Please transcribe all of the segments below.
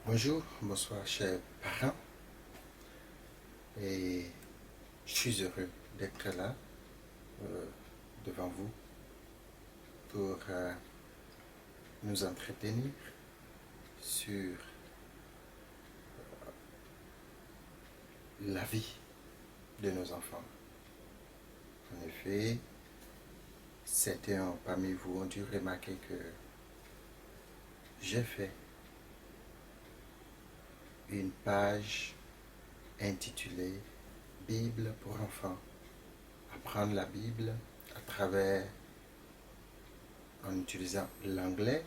Bonjour, bonsoir chers parents, et je suis heureux d'être là euh, devant vous pour nous entretenir sur la vie de nos enfants. En effet, certains parmi vous ont dû remarquer que j'ai fait une page intitulée Bible pour enfants. Apprendre la Bible à travers, en utilisant l'anglais,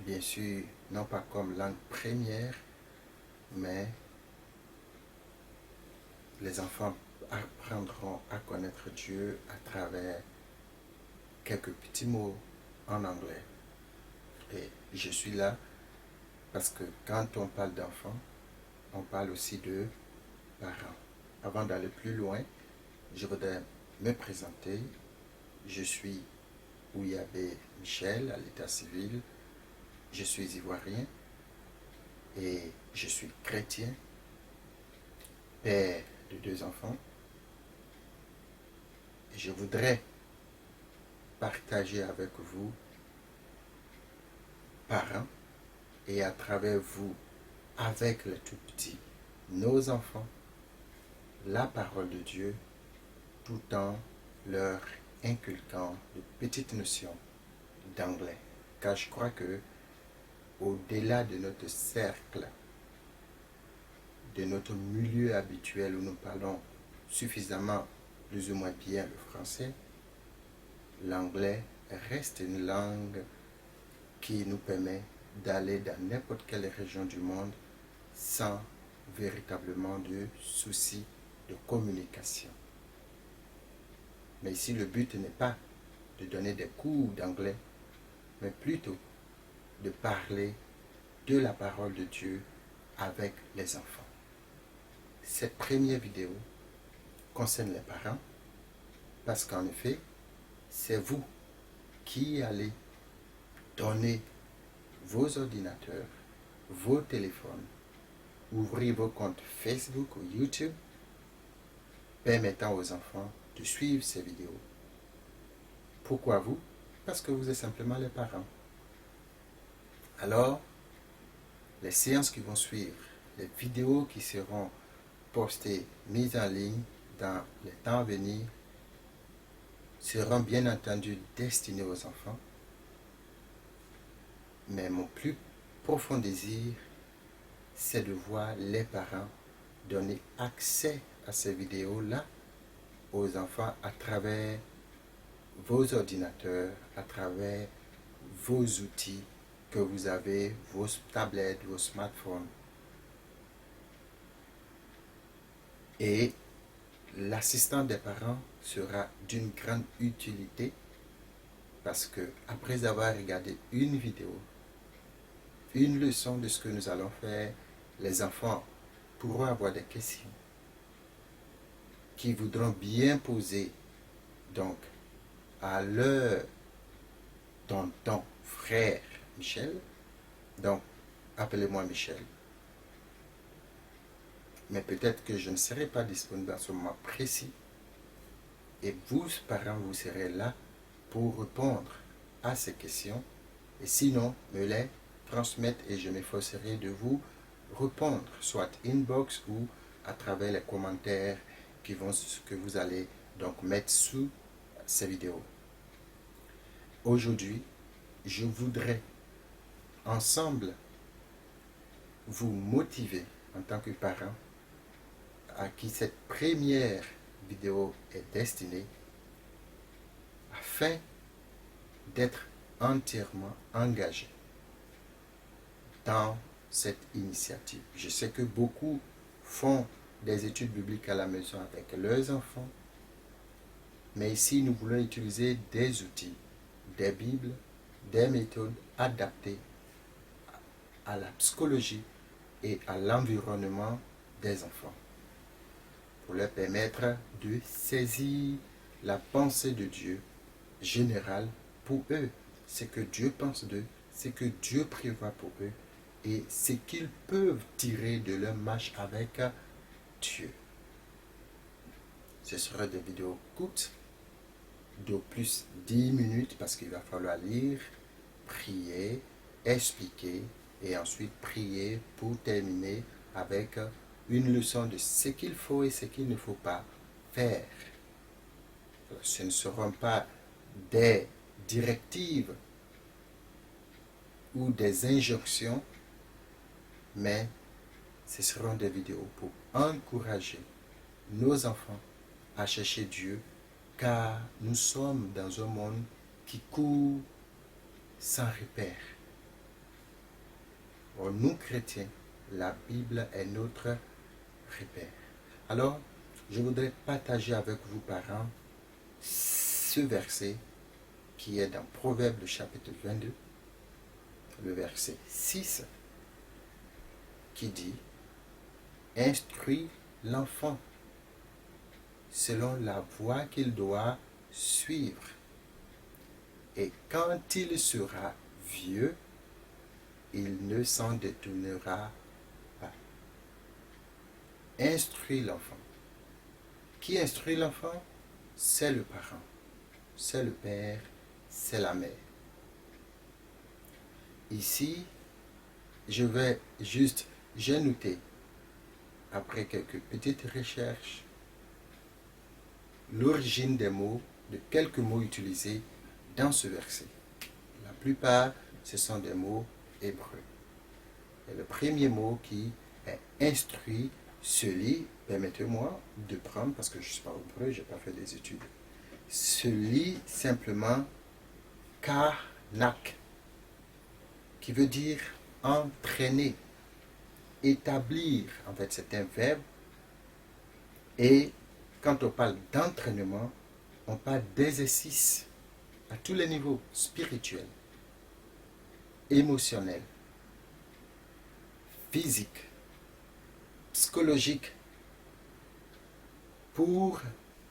bien sûr, non pas comme langue première, mais les enfants apprendront à connaître Dieu à travers quelques petits mots en anglais. Et je suis là parce que quand on parle d'enfants, on parle aussi de parents. Avant d'aller plus loin, je voudrais me présenter. Je suis Ouyabé Michel à l'état civil. Je suis ivoirien et je suis chrétien, père de 2 enfants. Et je voudrais partager avec vous, parents, et à travers vous, avec les tout petits, nos enfants, la parole de Dieu, tout en leur inculquant de petites notions d'anglais. Car je crois que, au-delà de notre cercle, de notre milieu habituel où nous parlons suffisamment, plus ou moins bien le français, l'anglais reste une langue qui nous permet d'aller dans n'importe quelle région du monde sans véritablement de soucis de communication. Mais ici, le but n'est pas de donner des cours d'anglais, mais plutôt de parler de la parole de Dieu avec les enfants. Cette première vidéo concerne les parents parce qu'en effet, c'est vous qui allez donner vos ordinateurs, vos téléphones, ouvrir vos comptes Facebook ou YouTube, permettant aux enfants de suivre ces vidéos. Pourquoi vous? Parce que vous êtes simplement les parents. Alors, les séances qui vont suivre, les vidéos qui seront postées, mises en ligne dans les temps à venir, seront bien entendu destinées aux enfants. Mais mon plus profond désir, c'est de voir les parents donner accès à ces vidéos-là aux enfants à travers vos ordinateurs, à travers vos outils que vous avez, vos tablettes, vos smartphones. Et l'assistant des parents sera d'une grande utilité parce que après avoir regardé une vidéo, une leçon de ce que nous allons faire, les enfants pourront avoir des questions qui voudront bien poser donc à leur tonton, frère Michel. Donc, appelez-moi Michel. Mais peut-être que je ne serai pas disponible à ce moment précis. Et vous, parents, vous serez là pour répondre à ces questions. Et sinon, me les transmettre et je m'efforcerai de vous répondre, soit inbox ou à travers les commentaires que vous allez donc mettre sous ces vidéos. Aujourd'hui, je voudrais ensemble vous motiver en tant que parent à qui cette première vidéo est destinée afin d'être entièrement engagé dans cette initiative. Je sais que beaucoup font des études bibliques à la maison avec leurs enfants, mais ici nous voulons utiliser des outils, des Bibles, des méthodes adaptées à la psychologie et à l'environnement des enfants pour leur permettre de saisir la pensée de Dieu générale pour eux, ce que Dieu pense d'eux, ce que Dieu prévoit pour eux et ce qu'ils peuvent tirer de leur marche avec Dieu. Ce sera des vidéos courtes, d'au plus 10 minutes, parce qu'il va falloir lire, prier, expliquer et ensuite prier pour terminer avec une leçon de ce qu'il faut et ce qu'il ne faut pas faire. Ce ne seront pas des directives ou des injonctions, mais ce seront des vidéos pour encourager nos enfants à chercher Dieu, car nous sommes dans un monde qui court sans repère. Pour nous chrétiens, la Bible est notre repère. Alors, je voudrais partager avec vous, parents, ce verset qui est dans Proverbe, le chapitre 22, le verset 6, qui dit « Instruis l'enfant selon la voie qu'il doit suivre, et quand il sera vieux, il ne s'en détournera pas. » Instruis l'enfant. Qui instruit l'enfant? C'est le parent, c'est le père, c'est la mère. Ici, j'ai noté, après quelques petites recherches, l'origine des mots, de quelques mots utilisés dans ce verset. La plupart, ce sont des mots hébreux. Et le premier mot qui est instruit se lit, permettez-moi de prendre, parce que je ne suis pas hébreu, je n'ai pas fait des études, se lit simplement karnak, qui veut dire entraîner, établir. En fait, c'est un verbe. Et quand on parle d'entraînement, on parle d'exercice à tous les niveaux, spirituels, émotionnels, physiques, psychologiques, pour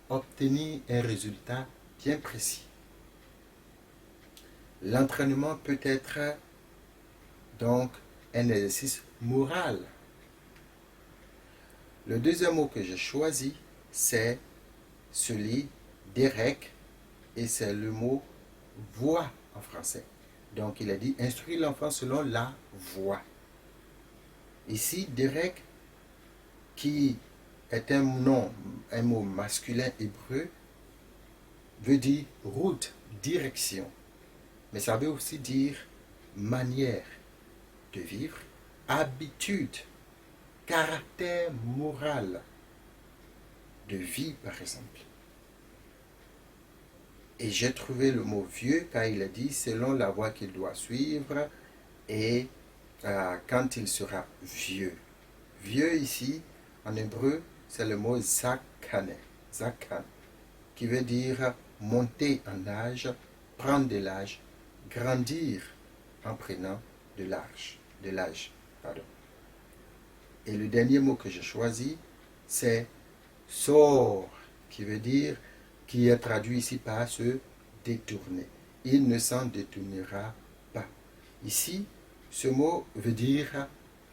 obtenir un résultat bien précis. L'entraînement peut être donc un exercice moral. Le deuxième mot que j'ai choisi, c'est celui d'Érec, et c'est le mot voix en français. Donc il a dit instruire l'enfant selon la voix. Ici, Derek, qui est un mot masculin hébreu, veut dire route, direction. Mais ça veut aussi dire manière de vivre, habitude, caractère moral de vie, par exemple. Et j'ai trouvé le mot vieux car il a dit selon la voie qu'il doit suivre et quand il sera vieux. Vieux ici, en hébreu, c'est le mot zakan, qui veut dire monter en âge, prendre de l'âge, grandir en prenant de l'âge. Et le dernier mot que j'ai choisi, c'est sor, qui veut dire, qui est traduit ici par se détourner. Il ne s'en détournera pas. Ici, ce mot veut dire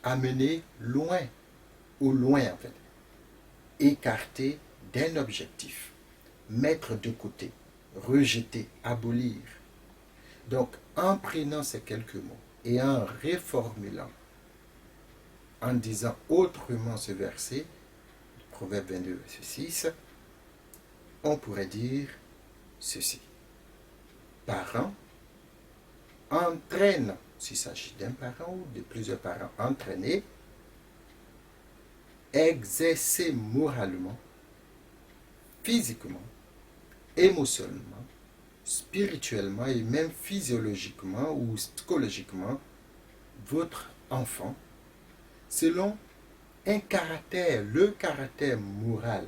amener loin, ou loin en fait. Écarter d'un objectif, mettre de côté, rejeter, abolir. Donc, en prenant ces quelques mots et en reformulant, en disant autrement ce verset, Proverbe 22, verset 6, on pourrait dire ceci. Parents entraînent, s'il s'agit d'un parent ou de plusieurs parents entraînés, exercer moralement, physiquement, émotionnellement, spirituellement et même physiologiquement ou psychologiquement votre enfant selon un caractère, le caractère moral,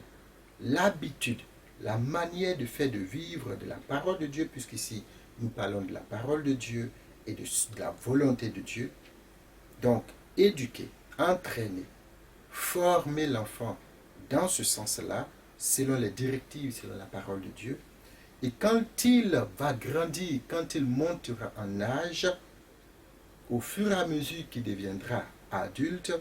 l'habitude, la manière de faire de vivre de la parole de Dieu, puisqu'ici nous parlons de la parole de Dieu et de la volonté de Dieu. Donc, éduquer, entraîner, former l'enfant dans ce sens-là, selon les directives, selon la parole de Dieu. Et quand il va grandir, quand il montera en âge, au fur et à mesure qu'il deviendra adulte,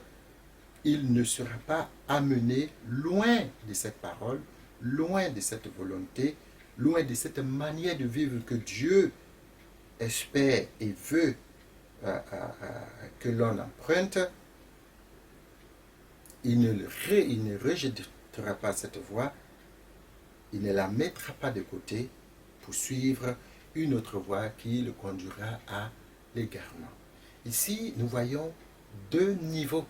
il ne sera pas amené loin de cette parole, loin de cette volonté, loin de cette manière de vivre que Dieu espère et veut que l'on emprunte. Il ne rejettera pas cette voie, il ne la mettra pas de côté pour suivre une autre voie qui le conduira à l'égarement. Ici, nous voyons deux niveaux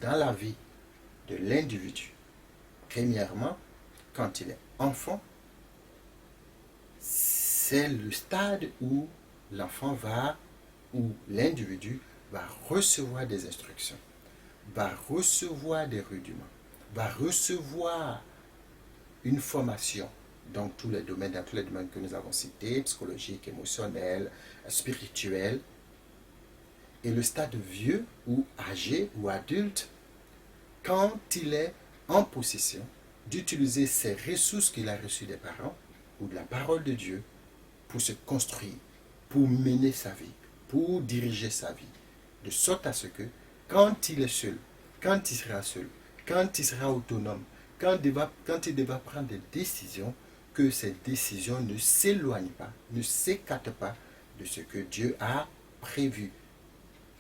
dans la vie de l'individu. Premièrement, quand il est enfant, c'est le stade où l'enfant va, où l'individu va recevoir des instructions, va recevoir des rudiments, va recevoir une formation dans tous les domaines que nous avons cités, psychologique, émotionnel, spirituel. Et le stade vieux ou âgé ou adulte, quand il est en possession d'utiliser ces ressources qu'il a reçues des parents ou de la parole de Dieu pour se construire, pour mener sa vie, pour diriger sa vie, de sorte à ce que quand il est seul, quand il sera seul, quand il sera autonome, quand il devra prendre des décisions, que ces décisions ne s'éloignent pas, ne s'écartent pas de ce que Dieu a prévu.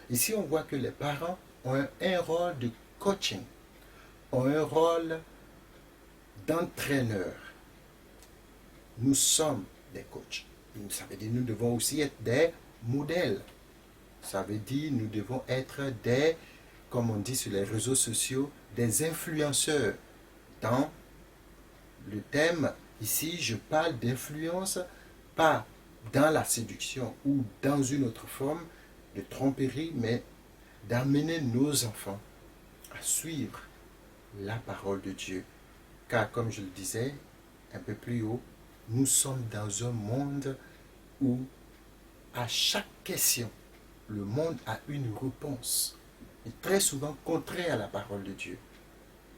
Ici, on voit que les parents ont un rôle de coaching, ont un rôle d'entraîneur. Nous sommes des coachs. Ça veut dire que nous devons aussi être des modèles. Ça veut dire que nous devons être des, comme on dit sur les réseaux sociaux, des influenceurs. Dans le thème, ici, je parle d'influence, pas dans la séduction ou dans une autre forme de tromperie, mais d'amener nos enfants à suivre la parole de Dieu. Car comme je le disais un peu plus haut, nous sommes dans un monde où à chaque question, le monde a une réponse, et très souvent contraire à la parole de Dieu.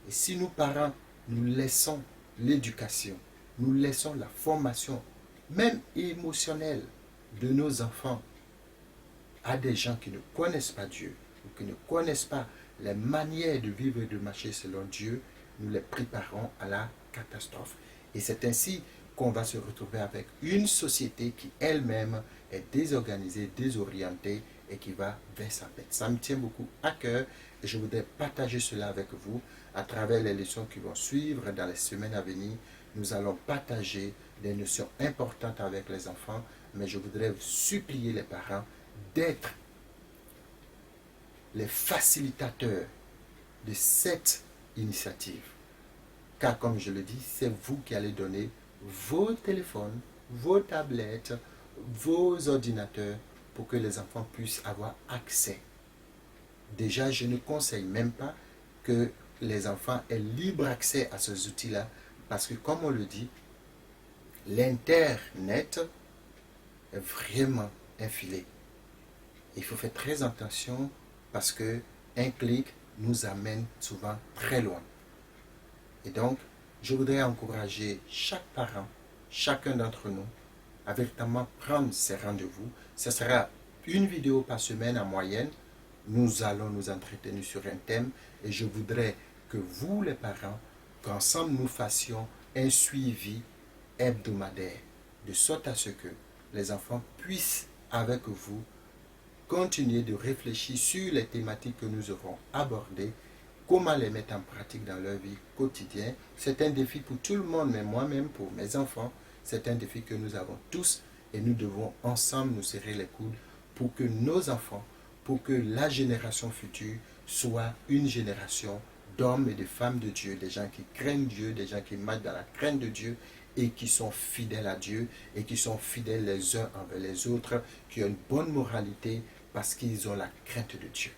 Et si nous, parents, nous laissons l'éducation, nous laissons la formation, même émotionnelle, de nos enfants à des gens qui ne connaissent pas Dieu, ou qui ne connaissent pas les manières de vivre et de marcher selon Dieu, nous les préparons à la catastrophe. Et c'est ainsi qu'on va se retrouver avec une société qui elle-même est désorganisée, désorientée et qui va vers sa perte. Ça me tient beaucoup à cœur et je voudrais partager cela avec vous à travers les leçons qui vont suivre dans les semaines à venir. Nous allons partager des notions importantes avec les enfants, mais je voudrais supplier les parents d'être les facilitateurs de cette initiative. Car comme je le dis, c'est vous qui allez donner vos téléphones, vos tablettes, vos ordinateurs pour que les enfants puissent avoir accès. Déjà, je ne conseille même pas que les enfants aient libre accès à ces outils-là parce que, comme on le dit, l'Internet est vraiment un filet. Il faut faire très attention parce qu'un clic nous amène souvent très loin. Et donc, je voudrais encourager chaque parent, chacun d'entre nous, à véritablement prendre ces rendez-vous. Ce sera une vidéo par semaine en moyenne. Nous allons nous entretenir sur un thème et je voudrais que vous, les parents, qu'ensemble nous fassions un suivi hebdomadaire, de sorte à ce que les enfants puissent, avec vous, continuer de réfléchir sur les thématiques que nous aurons abordées, comment les mettre en pratique dans leur vie quotidienne. C'est un défi pour tout le monde, mais moi-même, pour mes enfants, c'est un défi que nous avons tous et nous devons ensemble nous serrer les coudes pour que nos enfants, pour que la génération future soit une génération d'hommes et de femmes de Dieu, des gens qui craignent Dieu, des gens qui marchent dans la crainte de Dieu et qui sont fidèles à Dieu et qui sont fidèles les uns envers les autres, qui ont une bonne moralité parce qu'ils ont la crainte de Dieu.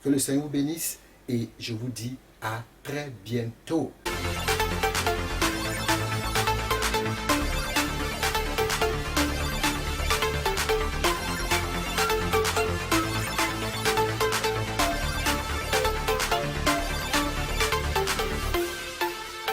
Que le Seigneur vous bénisse et je vous dis à très bientôt.